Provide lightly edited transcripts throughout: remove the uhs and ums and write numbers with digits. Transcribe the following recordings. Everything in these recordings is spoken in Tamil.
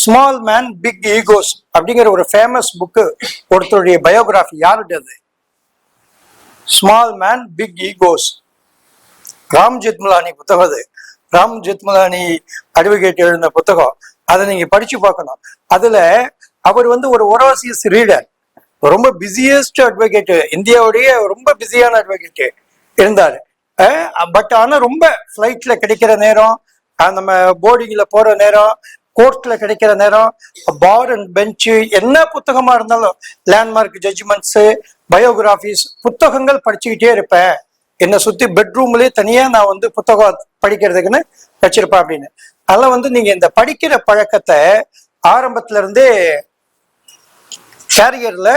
ஸ்மால் மேன் பிக் ஈகோஸ் அப்படிங்கிற ஒரு ஃபேமஸ் புக்கு, ஒருத்தருடைய பயோகிராஃபி. யாருடையது? Small man big egos, Ram Jethmalani புத்தகம். அது ராம் ஜெத்மலானி அட்வொகேட் எழுதின புத்தகம். அதை நீங்க படிச்சு பார்க்கணும். அதுல அவர் ஒரு ஓவர்சீஸ் ரீடர், ரொம்ப பிஸியஸ்ட் அட்வொகேட், இந்தியாவுடைய ரொம்ப பிஸியான அட்வொகேட் இருந்தாரு. பட் ஆனா ரொம்ப ஃபிளைட்ல கிடைக்கிற நேரம், நம்ம போர்டிங்ல போற நேரம், கோர்ட்ல கிடைக்கிற நேரம், பார் அண்ட் பெஞ்சு, என்ன புத்தகமா இருந்தாலும், லேண்ட்மார்க் ஜட்ஜ்மெண்ட்ஸ், பயோகிராபிஸ், புத்தகங்கள் படிச்சுக்கிட்டே இருப்பேன். என்னை சுத்தி பெட்ரூம்லயே தனியா நான் புத்தகம் படிக்கிறதுக்குன்னு வச்சிருப்பேன் அப்படின்னு. அதெல்லாம் நீங்க இந்த படிக்கிற பழக்கத்தை ஆரம்பத்துல இருந்தே கேரியர்ல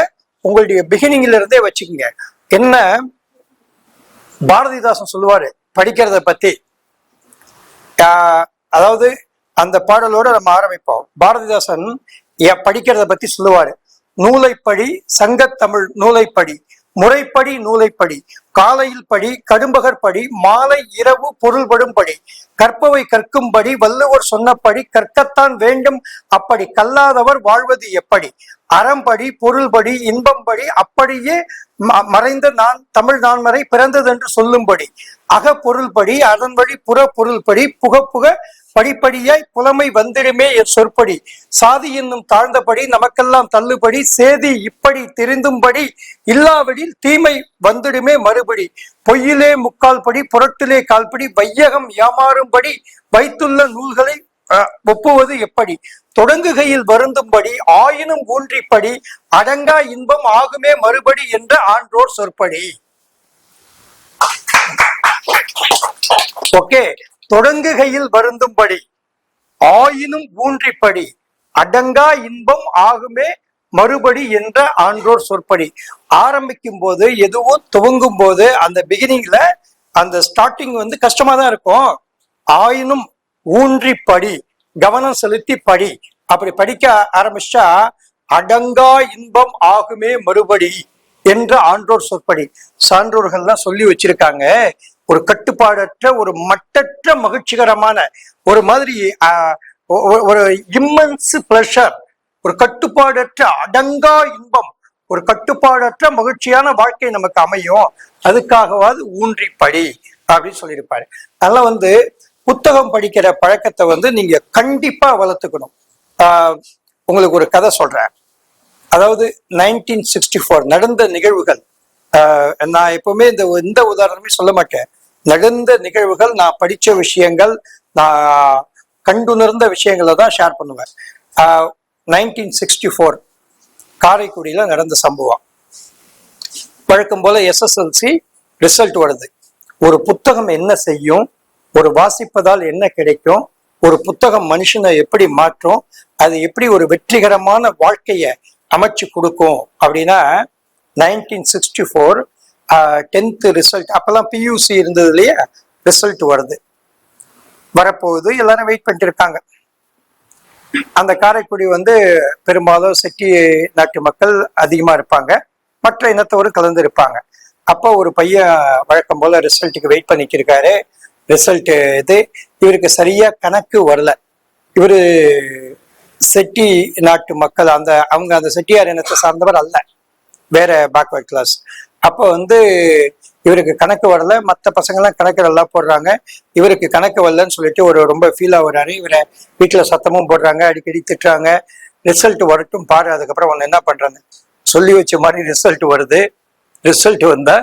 உங்களுடைய பிகினிங்ல இருந்தே வச்சுக்கோங்க. என்ன பாரதிதாசன் சொல்லுவாரு படிக்கிறத பத்தி, அதாவது அந்த பாடலோட நம்ம ஆரம்பிப்போம். பாரதிதாசன் படிக்கிறத பத்தி சொல்லுவாரு. நூலைப்படி, சங்கத்தமிழ் நூலைப்படி, முறைப்படி நூலைப்படி, காலையில் படி, கடும்பகர் படி, மாலை இரவு பொருள்படும் படி, கற்பவை கற்கும்படி, வள்ளுவர் சொன்னபடி கற்கத்தான் வேண்டும், அப்படி கல்லாதவர் வாழ்வது எப்படி, அறம்படி, பொருள்படி, இன்பம்படி, அப்படியே மறைந்த நான் தமிழ் நான்மறை பிறந்தது என்று சொல்லும்படி, அகப்பொருள்படி, அதன் வழி புற பொருள்படி, புக புக படிப்படியாய் புலமை வந்திடுமே என் சொற்படி, சாதி என்னும் தாழ்ந்தபடி நமக்கெல்லாம் தள்ளுபடி, சேதி இப்படி தெரிந்தும்படி, இல்லாவிடில் தீமை வந்துடுமே மறுபடி, பொய்யிலே முக்கால் படி, புரட்டிலே கால்படி, வையகம் ஏமாறும்படி, வைத்துள்ள நூல்களை ஒப்புவது எப்படி, தொடங்குகையில் வருந்தும்படி, ஆயினும் ஊன்றிப்படி, அடங்கா இன்பம் ஆகுமே மறுபடி என்ற ஆன்றோர் சொற்படி. ஓகே, தொடங்குகையில் வருந்தும்படி, ஆயினும் ஊன்றிப்படி, அடங்கா இன்பம் ஆகுமே மறுபடி என்ற ஆன்றோர் சொற்படி. ஆரம்பிக்கும் போது, எதுவும் துவங்கும் போது, அந்த பிகினிங்ல அந்த ஸ்டார்டிங் கஷ்டமா தான் இருக்கும். ஆயினும் ஊன்றிப்படி, கவனம் செலுத்தி படி. அப்படி படிக்க ஆரம்பிச்சா அடங்கா இன்பம் ஆகுமே மறுபடி என்ற ஆன்றோர் சொற்படி. சான்றோர்கள்லாம் சொல்லி வச்சிருக்காங்க. ஒரு கட்டுப்பாடற்ற, ஒரு மட்டற்ற மகிழ்ச்சிகரமான, ஒரு மாதிரி ஒரு இம்மன்ஸ் பிளஷர், ஒரு கட்டுப்பாடற்ற அடங்கா இன்பம், ஒரு கட்டுப்பாடற்ற மகிழ்ச்சியான வாழ்க்கை நமக்கு அமையும். அதுக்காகவாது ஊன்றி படி அப்படின்னு சொல்லியிருப்பாரு. அதெல்லாம் புத்தகம் படிக்கிற பழக்கத்தை நீங்க கண்டிப்பா வளர்த்துக்கணும். உங்களுக்கு ஒரு கதை சொல்றேன். அதாவது 1964 நடந்த நிகழ்வுகள். நான் எப்பவுமே எந்த உதாரணமே சொல்ல மாட்டேன். நடந்த நிகழ்வுகள், நான் படிச்ச விஷயங்கள், நான் கண்டுணர்ந்த விஷயங்களை தான் ஷேர் பண்ணுவேன். 1964 காரைக்குடியில நடந்த சம்பவம். வழக்கம் போல SSLC ரிசல்ட் வருது. ஒரு புத்தகம் என்ன செய்யும், ஒரு வாசிப்பதால் என்ன கிடைக்கும், ஒரு புத்தகம் மனுஷனை எப்படி மாற்றும், அது எப்படி ஒரு வெற்றிகரமான வாழ்க்கைய அமைச்சு கொடுக்கும் அப்படின்னா, 1964 10th ரிசல்ட். அப்பெல்லாம் PUC இருந்தது இல்லையா, ரிசல்ட் வருது. வரப்போகுது, எல்லாரும் வெயிட் பண்ணிட்டு இருக்காங்க. அந்த காரைக்குடி பெரும்பாலும் செட்டி நாட்டு மக்கள் அதிகமா இருப்பாங்க, மற்ற இனத்தவரும் கலந்து இருப்பாங்க. அப்போ ஒரு பையன் வழக்கம் போல ரிசல்ட்டுக்கு வெயிட் பண்ணிட்டு இருக்காரு. ரிசல்ட் இவருக்கு சரியா கணக்கு வரல. இவரு செட்டி நாட்டு மக்கள், அவங்க அந்த செட்டியார் இனத்தை சார்ந்தவர் அல்ல, வேற பேக்வர்ட் கிளாஸ். அப்போ இவருக்கு கணக்கு வரல. மற்ற பசங்கள்லாம் கணக்கு நல்லா போடுறாங்க, இவருக்கு கணக்கு வரலன்னு சொல்லிட்டு ஒரு ரொம்ப ஃபீல் ஆகுறாரு. இவரை வீட்டுல சத்தமும் போடுறாங்க, அடிக்கடி திட்டுறாங்க. ரிசல்ட் வரட்டும் பாரு, அதுக்கப்புறம் ஒன்று என்ன பண்றாங்க, சொல்லி வச்ச மாதிரி ரிசல்ட் வருது. ரிசல்ட் வந்தா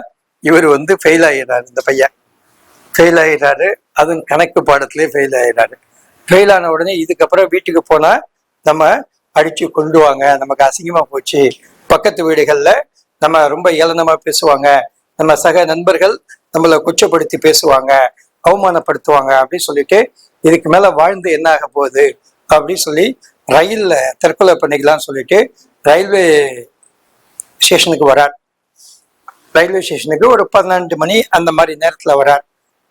இவர் ஃபெயில் ஆயிடுறாரு. இந்த பையன் ஃபெயில் ஆயிடுறாரு. அதுவும் கணக்கு பாடத்திலே ஃபெயில் ஆயிடுறாரு. ஃபெயில் ஆன உடனே இதுக்கப்புறம் வீட்டுக்கு போனா நம்ம அடிச்சு கொண்டு வாங்க, நமக்கு அசிங்கமா போச்சு, பக்கத்து வீடுகள்ல நம்ம ரொம்ப ஏளனமா பேசுவாங்க, நம்ம சக நண்பர்கள் நம்மளை கொச்சப்படுத்தி பேசுவாங்க, அவமானப்படுத்துவாங்க அப்படின்னு சொல்லிட்டு, இதுக்கு மேல வாழ்ந்து என்ன ஆக போகுது அப்படின்னு சொல்லி ரயில்ல தற்கொலை பண்ணிக்கலாம்னு சொல்லிட்டு ரயில்வே ஸ்டேஷனுக்கு வரார். ரயில்வே ஸ்டேஷனுக்கு ஒரு 12 மணி அந்த மாதிரி நேரத்துல வரார்.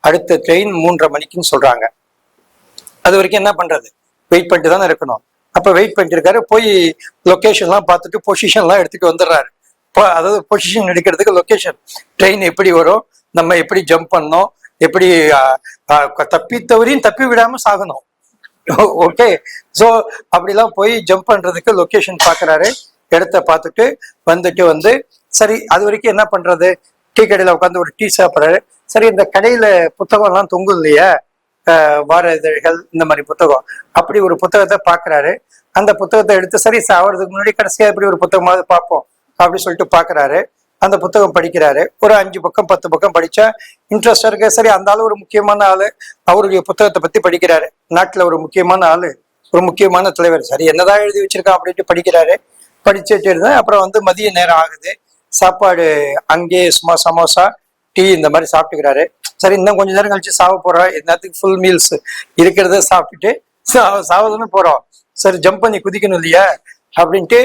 அடுத்த ட்ரெயின் 3:30 மணிக்குன்னு சொல்றாங்க. அது வரைக்கும் என்ன பண்றது, வெயிட் பண்ணிட்டு தானே இருக்கணும். அப்ப வெயிட் பண்ணிட்டு இருக்காரு. போய் லொக்கேஷன்லாம் பார்த்துட்டு பொசிஷன்லாம் எடுத்துட்டு வந்துடுறாரு. அதாவது பொசிஷன் எடுக்கிறதுக்கு லொக்கேஷன், ட்ரெயின் எப்படி வரும், நம்ம எப்படி ஜம்ப் பண்ணணும், எப்படி தப்பி தவறியும் தப்பி விடாம சாகணும், ஓகே. ஸோ அப்படிலாம் போய் ஜம்ப் பண்றதுக்கு லொகேஷன் பாக்குறாரு. இடத்த பார்த்துட்டு வந்து சரி அது வரைக்கும் என்ன பண்றது, டீ கடையில உட்காந்து ஒரு டீ சாப்பிட்றாரு. சரி இந்த கடையில புத்தகம் எல்லாம் தொங்கும் இல்லையா, வார இதழ்கள் இந்த மாதிரி புத்தகம், அப்படி ஒரு புத்தகத்தை பாக்குறாரு. அந்த புத்தகத்தை எடுத்து சரி சாவறதுக்கு முன்னாடி கடைசியா இப்படி ஒரு புத்தகமாவது பார்ப்போம் அப்படின்னு சொல்லிட்டு பாக்குறாரு. அந்த புத்தகம் படிக்கிறாரு. ஒரு 5 பக்கம் 10 பக்கம் படிச்சா இன்ட்ரெஸ்டா இருக்கு. சரி அந்த ஆளு ஒரு முக்கியமான ஆளு, அவருடைய புத்தகத்தை பத்தி படிக்கிறாரு. நாட்டுல ஒரு முக்கியமான ஆளு, ஒரு முக்கியமான தலைவர், சரி என்னதான் எழுதி வச்சிருக்கான் அப்படின்ட்டு படிக்கிறாரு. படிச்சுட்டு இருந்தேன். அப்புறம் மதிய நேரம் ஆகுது. சாப்பாடு அங்கேயே சும்மா சமோசா டீ இந்த மாதிரி சாப்பிட்டுக்கிறாரு. சரி இன்னும் கொஞ்ச நேரம் கழிச்சு சாவ போறோம், எல்லாத்துக்கும் ஃபுல் மீல்ஸ் இருக்கிறத சாப்பிட்டுட்டு சாவதுன்னு போறோம். சரி ஜம்ப் பண்ணி குதிக்கணும் இல்லையா அப்படின்ட்டு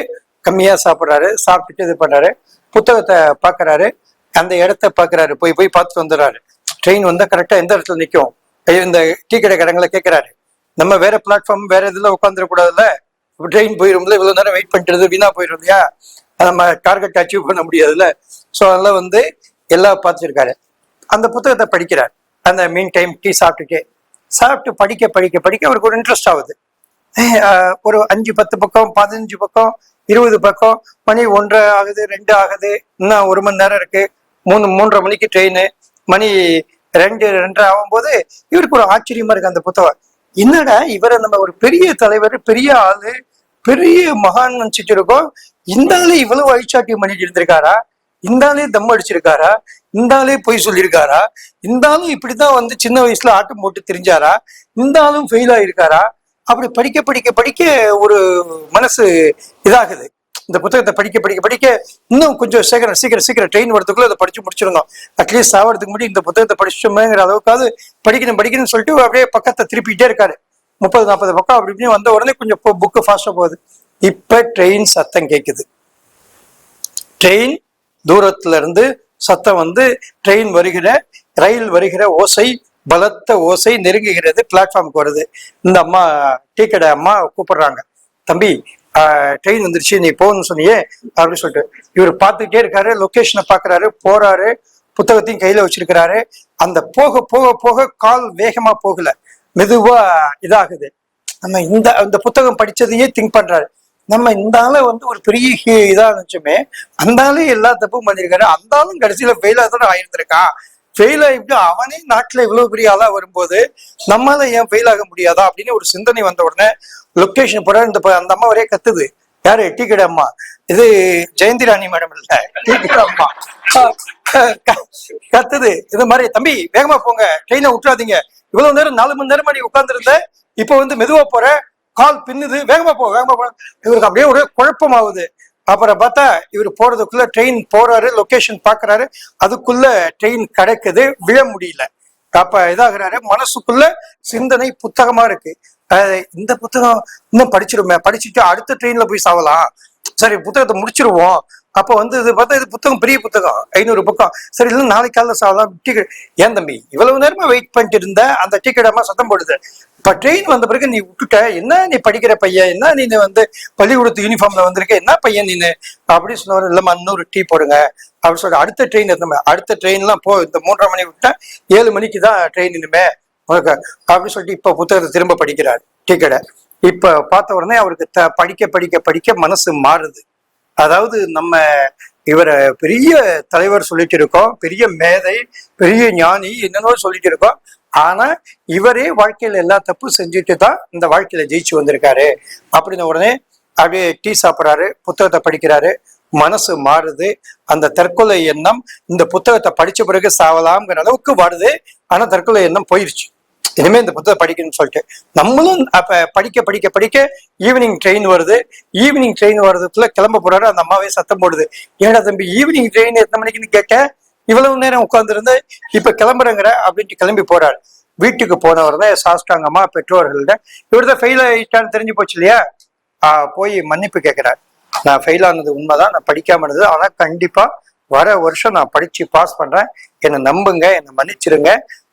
கம்மியா சாப்பிட்றாரு. சாப்பிட்டுட்டு இது பண்றாரு. புத்தகத்தை பாக்குறாரு. அந்த இடத்த பாக்குறாரு. போய் பார்த்துட்டு வந்துடுறாரு. ட்ரெயின் வந்தா கரெக்டா எந்த இடத்துல நிற்கும், இந்த டீ கடை கடங்களை கேட்கிறாரு. நம்ம வேற பிளாட்ஃபார்ம் வேற இதுல உட்காந்துடக்கூடாதுல்ல, ட்ரெயின் போயிரும்ல, இவ்வளவு நேரம் வெயிட் பண்ணிட்டு வீணா போயிடும் இல்லையா, நம்ம டார்கெட் அச்சீவ் பண்ண முடியாதுல்ல. ஸோ அதெல்லாம் எல்லாம் பார்த்துருக்காரு. அந்த புத்தகத்தை படிக்கிறார். அந்த மீன் டைம் டீ சாப்பிட்டு படிக்க படிக்க படிக்க அவருக்கு ஒரு இன்ட்ரெஸ்ட் ஆகுது. ஒரு 5 10 பக்கம் 15 பக்கம் 20 பக்கம், மணி 1 ஆகுது 2 ஆகுது, இன்னும் 1 மணி நேரம் இருக்கு, 3:30 மணிக்கு ட்ரெயின், மணி 2 2:30 ஆகும்போது இவருக்கு ஒரு ஆச்சரியமா இருக்கு. அந்த புத்தகம் என்னடா இவரை நம்ம ஒரு பெரிய தலைவர், பெரிய ஆளு, பெரிய மகான் நினைச்சிட்டு இருக்கோம், இந்த ஆளு இவ்வளவு அழிச்சாட்டியம் பண்ணிட்டு இருந்திருக்காரா, இந்த ஆளே தம் அடிச்சிருக்காரா, இந்த ஆளே பொய் சொல்லியிருக்காரா, இந்த ஆளும் இப்படிதான் சின்ன வயசுல ஆட்டம் போட்டு தெரிஞ்சாரா, இந்த ஆளும் ஃபெயில் ஆயிருக்காரா, அப்படி படிக்க படிக்க படிக்க ஒரு மனசு இதாகுது. இந்த புத்தகத்தை படிக்க படிக்க படிக்க இன்னும் கொஞ்சம் சீக்கிரம் ட்ரெயின் வரதுக்குள்ள அதை படிச்சு முடிச்சிருந்தோம். அட்லீஸ்ட் சாவறதுக்கு முன்னாடி இந்த புத்தகத்தை படிச்சோமேங்கிற அளவுக்காவது படிக்கணும்னு சொல்லிட்டு அப்படியே பக்கத்தை திருப்பிட்டே இருக்காரு. 30 40 பக்கம் அப்படி இப்படின்னு வந்த உடனே கொஞ்சம் புக்கு ஃபாஸ்டா போகுது. இப்ப ட்ரெயின் சத்தம் கேட்குது. ட்ரெயின் தூரத்துல இருந்து சத்தம் ட்ரெயின் வருகிற, ரயில் வருகிற ஓசை, பலத்த ஓசை நெருங்குகிறது. பிளாட்ஃபார்முக்கு வருது. இந்த அம்மா டீ கடை அம்மா கூப்பிடுறாங்க, தம்பி ட்ரெயின் வந்துருச்சு, நீ போகணும்னு சொன்னியே அப்படின்னு சொல்லிட்டு. இவர் பார்த்துக்கிட்டே இருக்காரு. லொகேஷனை பாக்குறாரு. போறாரு. புத்தகத்தையும் கையில வச்சிருக்கிறாரு. அந்த போக போக போக கால் வேகமா போகல, மெதுவா இதாகுது. நம்ம இந்த புத்தகம் படிச்சதையே திங்க் பண்றாரு. நம்ம இந்த ஆளை ஒரு பெரிய இதா இருந்துச்சுமே, அந்த ஆளே எல்லா தப்பும் பண்ணிருக்காரு, அந்த ஆளும் கடைசியில ஃபெயிலா தானே ஆயிருந்திருக்கான், ஃபெயில் ஆகிட்டு அவனே நாட்டுல இவ்வளவு பெரிய ஆளா வரும்போது நம்மளால ஏன் ஃபெயில் ஆக முடியாதா அப்படின்னு ஒரு சிந்தனை வந்த உடனே லொகேஷன் போற. அந்த அம்மா ஒரே கத்துது. யாரு? டீ கடை அம்மா. இது ஜெயந்தி ராணி மேடம் இல்ல, டீ கடை அம்மா கத்துது. இது மாதிரி, தம்பி வேகமா போங்க, ட்ரெயினை விட்டுறாதீங்க, இவ்வளவு நேரம் 4 மணி நேரமா நீ உட்கார்ந்து இருந்த, இப்ப மெதுவா போற, கால் பின்னுது, வேகமா போ. இவருக்கு அப்படியே ஒரு குழப்பம் ஆகுது. அப்புறம் பார்த்தா இவர் போறதுக்குள்ள ட்ரெயின் போறாரு. லொகேஷன் பாக்குறாரு. அதுக்குள்ள ட்ரெயின் கிடைக்குது. விழ முடியல. அப்ப இதாகிறாரு. மனசுக்குள்ள சிந்தனை புத்தகமா இருக்கு. இந்த புத்தகம் இன்னும் படிச்சுட்டு அடுத்த ட்ரெயின்ல போய் சாவலாம், சரி புத்தகத்தை முடிச்சிருவோம். அப்ப இது பார்த்தா இது புத்தகம் பெரிய புத்தகம், 500 பக்கம். சரி இல்லை நாளைக்கு காலைல சாவலாம். டிக்கெட் ஏன் தம்பி இவ்வளவு நேரமா வெயிட் பண்ணிட்டு இருந்த, அந்த டிக்கெட் அம்மா சத்தம் போடுது. இப்ப ட்ரெயின் வந்த பிறகு நீ விட்டுட்ட, என்ன நீ படிக்கிற பையன், என்ன நீ பள்ளிக்கூடத்து யூனிஃபார்ம்ல வந்திருக்க, என்ன பையன் நீனு அப்படின்னு சொன்னவர். இல்லம்மா இன்னொரு டீ போடுங்க அப்படின்னு சொல்லிட்டு அடுத்த ட்ரெயின் அடுத்த ட்ரெயின்லாம் இந்த 3:30 மணி விட்டா 7 மணிக்கு தான் ட்ரெயின் இனிமே அப்படின்னு சொல்லிட்டு இப்ப புத்தகத்தை திரும்ப படிக்கிறார் டீ கடை. இப்ப பார்த்த உடனே அவருக்கு படிக்க படிக்க படிக்க மனசு மாறுது. அதாவது நம்ம இவரை பெரிய தலைவர் சொல்லிட்டு இருக்கோம், பெரிய மேதை, பெரிய ஞானி, என்னென்னோ சொல்லிட்டு இருக்கோம். ஆனா இவரே வாழ்க்கையில எல்லா தப்பு செஞ்சுட்டு தான் இந்த வாழ்க்கையில ஜெயிச்சு வந்திருக்காரு அப்படின்னு உடனே அப்படியே டீ சாப்பிட்றாரு, புத்தகத்தை படிக்கிறாரு, மனசு மாறுது. அந்த தற்கொலை எண்ணம் இந்த புத்தகத்தை படிச்ச பிறகு சாவலாம்ங்கிற அளவுக்கு வருது. ஆனா தற்கொலை எண்ணம் போயிருச்சு. இனிமே இந்த புத்தகம் படிக்கணும்னு சொல்லிட்டு நம்மளும் அப்ப படிக்க படிக்க படிக்க ஈவினிங் ட்ரெயின் வருது. ஈவினிங் ட்ரெயின் வர்றதுக்குள்ள கிளம்ப போறாரு. அந்த அம்மாவே சத்தம் போடுது, ஏடா தம்பி ஈவினிங் ட்ரெயின் எத்தனை மணிக்குன்னு கேட்க, இவ்வளவு நேரம் உட்கார்ந்துருந்து இப்ப கிளம்புறங்கிற அப்படின்ட்டு கிளம்பி போறாரு. வீட்டுக்கு போனவர் தான் சாஸ்டாங்கம்மா பெற்றோர்கள்ட்ட இவர்தான் ஃபெயில் ஆயிட்டான்னு தெரிஞ்சு போச்சு இல்லையா, போய் மன்னிப்பு கேட்கிறார். நான் ஃபெயில் ஆனது உண்மைதான், நான் படிக்காம இருந்தது, ஆனா கண்டிப்பா வர வருஷம் நான் படிச்சு பாஸ் பண்றேன், என்னை நம்புங்க, என்னை மன்னிச்சிருங்க,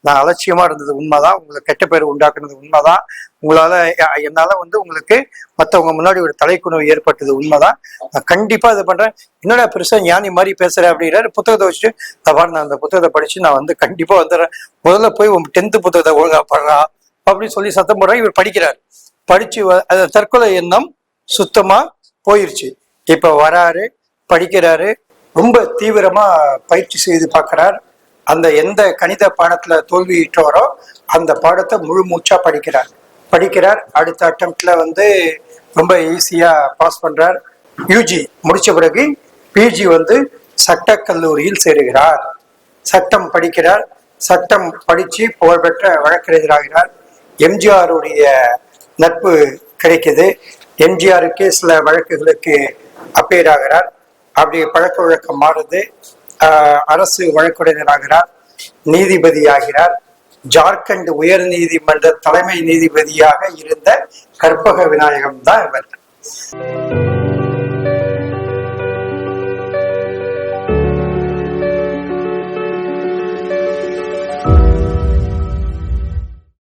நான் அலட்சியமா இருந்தது உண்மைதான், உங்களுக்கு கெட்ட பேர் உண்டாக்குனது உண்மைதான், என்னால உங்களுக்கு மற்றவங்க முன்னாடி ஒரு தலைக்குணவு ஏற்பட்டது உண்மைதான், நான் கண்டிப்பா இது பண்றேன். என்னடா பெருசா ஞானி மாதிரி பேசுறேன் அப்படிங்கிறாரு. புத்தகத்தை வச்சுட்டு நான் அந்த புத்தகத்தை படிச்சு நான் கண்டிப்பா வந்துடுறேன், முதல்ல போய் 10th புத்தகத்தை ஒழுங்கா படுறா அப்படின்னு சொல்லி சத்தம் போடுறாங்க. இவர் படிக்கிறார். படிச்சு அந்த தற்கொலை எண்ணம் சுத்தமா போயிருச்சு. இப்ப வராரு, படிக்கிறாரு, ரொம்ப தீவிரமா பயிற்சி செய்து பார்க்கிறார். அந்த எந்த கணித பாடத்துல தோல்வியிட்டாரோ அந்த பாடத்தை முழு மூச்சா படிக்கிறார். அடுத்த அட்டம்ப்ட்ல வந்து ரொம்ப ஈஸியா பாஸ் பண்றார். யூஜி முடிச்ச பிறகு பிஜி வந்து சட்டக்கல்லூரியில் சேருகிறார். சட்டம் படிக்கிறார். சட்டம் படிச்சு புகழ்பெற்ற வழக்கறிஞராகிறார். எம்ஜிஆருடைய நட்பு கிடைக்குது. எம்ஜிஆருக்கு சில வழக்குகளுக்கு அப்பீர் ஆகிறார். அப்படி பழக்க வழக்கம் மாறுது. அரசு வழக்குரைஞராகிறார். நீதிபதி ஆகிறார். ஜார்க்கண்ட் உயர் நீதிமன்ற தலைமை நீதிபதியாக இருந்த கற்பக விநாயகம் தான் இவர்.